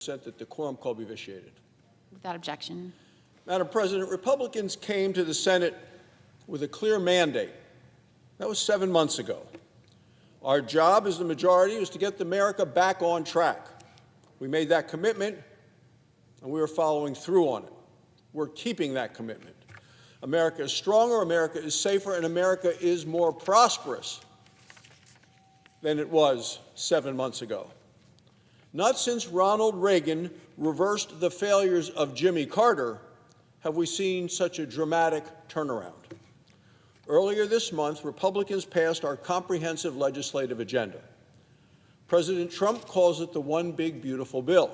that the quorum call be vitiated. Without objection. Madam President, Republicans came to the Senate with a clear mandate. That was 7 months ago. Our job as the majority was to get America back on track. We made that commitment, and we are following through on it. We're keeping that commitment. America is stronger, America is safer, and America is more prosperous than it was 7 months ago. Not since Ronald Reagan reversed the failures of Jimmy Carter have we seen such a dramatic turnaround. Earlier this month, Republicans passed our comprehensive legislative agenda. President Trump calls it the One Big Beautiful Bill.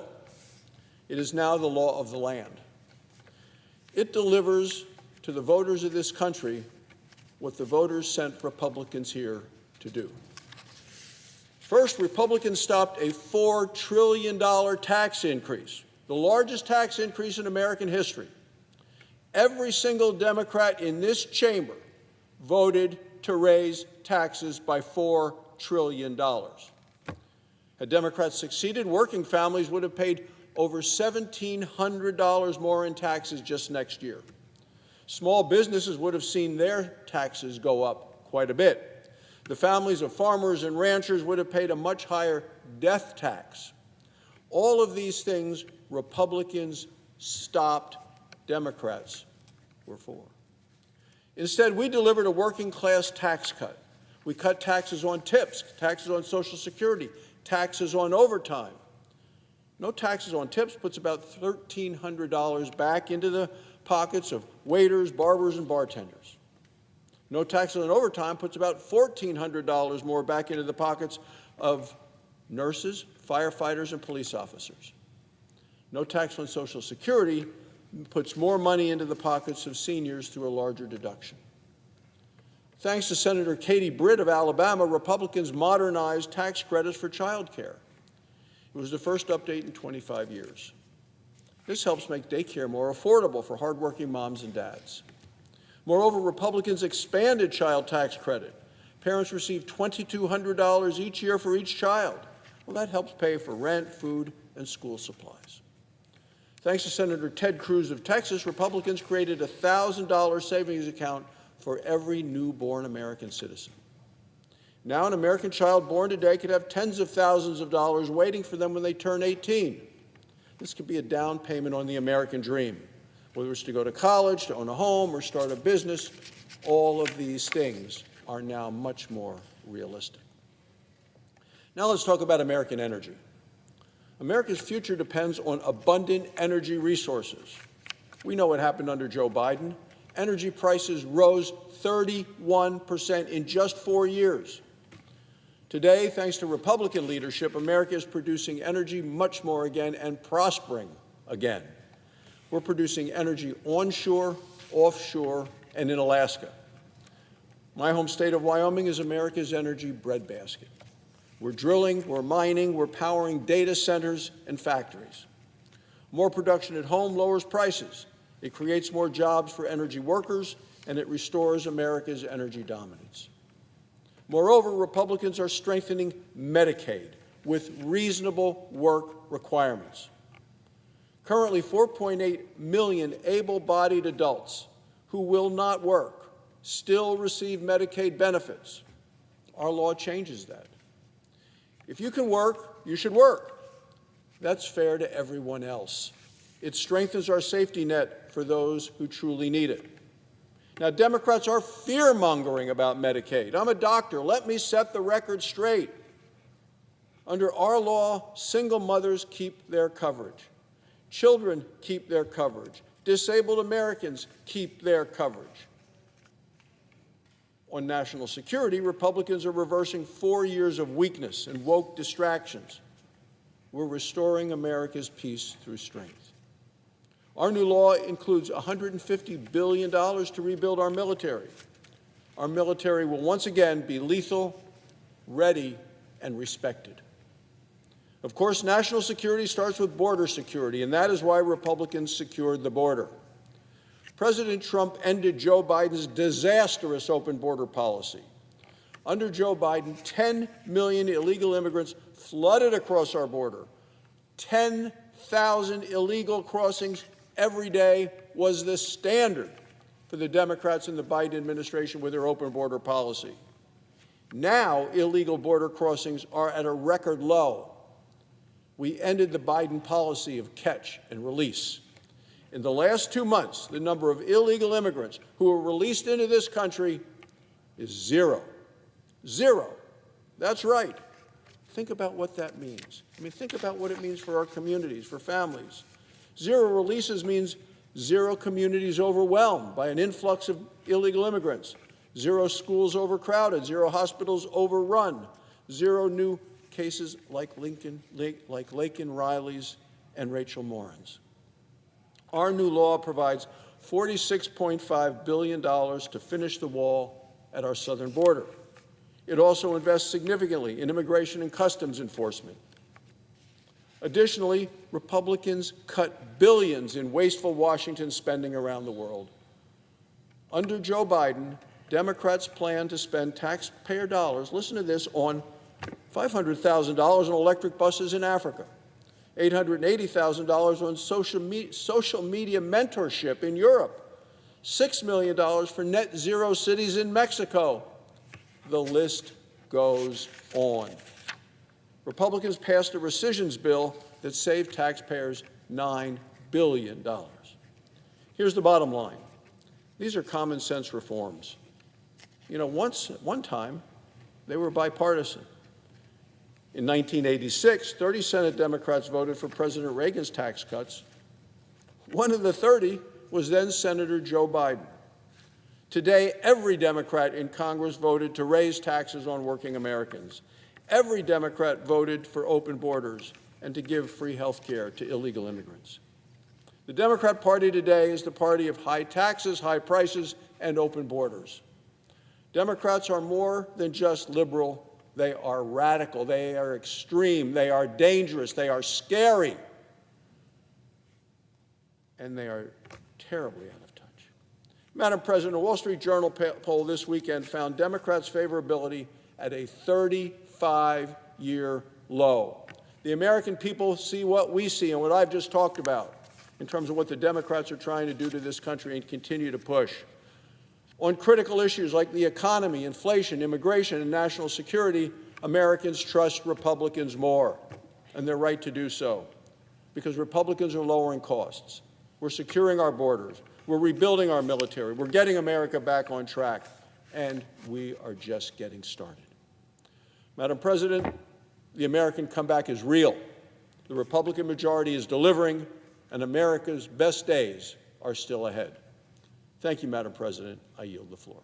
It is now the law of the land. It delivers to the voters of this country what the voters sent Republicans here to do. First, Republicans stopped a $4 trillion tax increase, the largest tax increase in American history. Every single Democrat in this chamber voted to raise taxes by $4 trillion. Had Democrats succeeded, working families would have paid over $1,700 more in taxes just next year. Small businesses would have seen their taxes go up quite a bit. The families of farmers and ranchers would have paid a much higher death tax. All of these things Republicans stopped, Democrats were for. Instead, we delivered a working-class tax cut. We cut taxes on tips, taxes on Social Security, taxes on overtime. No taxes on tips puts about $1,300 back into the pockets of waiters, barbers, and bartenders. No taxes on overtime puts about $1,400 more back into the pockets of nurses, firefighters, and police officers. No tax on Social Security puts more money into the pockets of seniors through a larger deduction. Thanks to Senator Katie Britt of Alabama, Republicans modernized tax credits for child care. It was the first update in 25 years. This helps make daycare more affordable for hardworking moms and dads. Moreover, Republicans expanded child tax credit. Parents receive $2,200 each year for each child. Well, that helps pay for rent, food, and school supplies. Thanks to Senator Ted Cruz of Texas, Republicans created a $1,000 savings account for every newborn American citizen. Now an American child born today could have tens of thousands of dollars waiting for them when they turn 18. This could be a down payment on the American dream. Whether it's to go to college, to own a home, or start a business, all of these things are now much more realistic. Now let's talk about American energy. America's future depends on abundant energy resources. We know what happened under Joe Biden. Energy prices rose 31% in just 4 years. Today, thanks to Republican leadership, America is producing energy much more again and prospering again. We're producing energy onshore, offshore, and in Alaska. My home state of Wyoming is America's energy breadbasket. We're drilling, we're mining, we're powering data centers and factories. More production at home lowers prices. It creates more jobs for energy workers, and it restores America's energy dominance. Moreover, Republicans are strengthening Medicaid with reasonable work requirements. Currently, 4.8 million able-bodied adults who will not work still receive Medicaid benefits. Our law changes that. If you can work, you should work. That's fair to everyone else. It strengthens our safety net for those who truly need it. Now, Democrats are fear-mongering about Medicaid. I'm a doctor. Let me set the record straight. Under our law, single mothers keep their coverage. Children keep their coverage. Disabled Americans keep their coverage. On national security, Republicans are reversing 4 years of weakness and woke distractions. We're restoring America's peace through strength. Our new law includes $150 billion to rebuild our military. Our military will once again be lethal, ready, and respected. Of course, national security starts with border security, and that is why Republicans secured the border. President Trump ended Joe Biden's disastrous open border policy. Under Joe Biden, 10 million illegal immigrants flooded across our border. 10 4,000 illegal crossings every day was the standard for the Democrats in the Biden administration with their open border policy. Now, illegal border crossings are at a record low. We ended the Biden policy of catch and release. In the last 2 months, the number of illegal immigrants who were released into this country is zero. Zero. That's right. Think about what that means. I mean, think about what it means for our communities, for families. Zero releases means zero communities overwhelmed by an influx of illegal immigrants, zero schools overcrowded, zero hospitals overrun, zero new cases like Laken Riley's and Rachel Morin's. Our new law provides $46.5 billion to finish the wall at our southern border. It also invests significantly in immigration and customs enforcement. Additionally, Republicans cut billions in wasteful Washington spending around the world. Under Joe Biden, Democrats plan to spend taxpayer dollars, listen to this, on $500,000 on electric buses in Africa, $880,000 on social media mentorship in Europe, $6 million for net zero cities in Mexico. The list goes on. Republicans passed a rescissions bill that saved taxpayers $9 billion. Here's the bottom line. These are common sense reforms. You know, at one time, they were bipartisan. In 1986, 30 Senate Democrats voted for President Reagan's tax cuts. One of the 30 was then Senator Joe Biden. Today, every Democrat in Congress voted to raise taxes on working Americans. Every Democrat voted for open borders and to give free health care to illegal immigrants. The Democrat Party today is the party of high taxes, high prices, and open borders. Democrats are more than just liberal. They are radical. They are extreme. They are dangerous. They are scary. And they are terribly out of touch. Madam President, a Wall Street Journal poll this weekend found Democrats' favorability at a 35-year low. The American people see what we see and what I've just talked about in terms of what the Democrats are trying to do to this country and continue to push. On critical issues like the economy, inflation, immigration, and national security, Americans trust Republicans more, and they're right to do so, because Republicans are lowering costs. We're securing our borders. We're rebuilding our military. We're getting America back on track, and we are just getting started. Madam President, the American comeback is real. The Republican majority is delivering, and America's best days are still ahead. Thank you, Madam President. I yield the floor.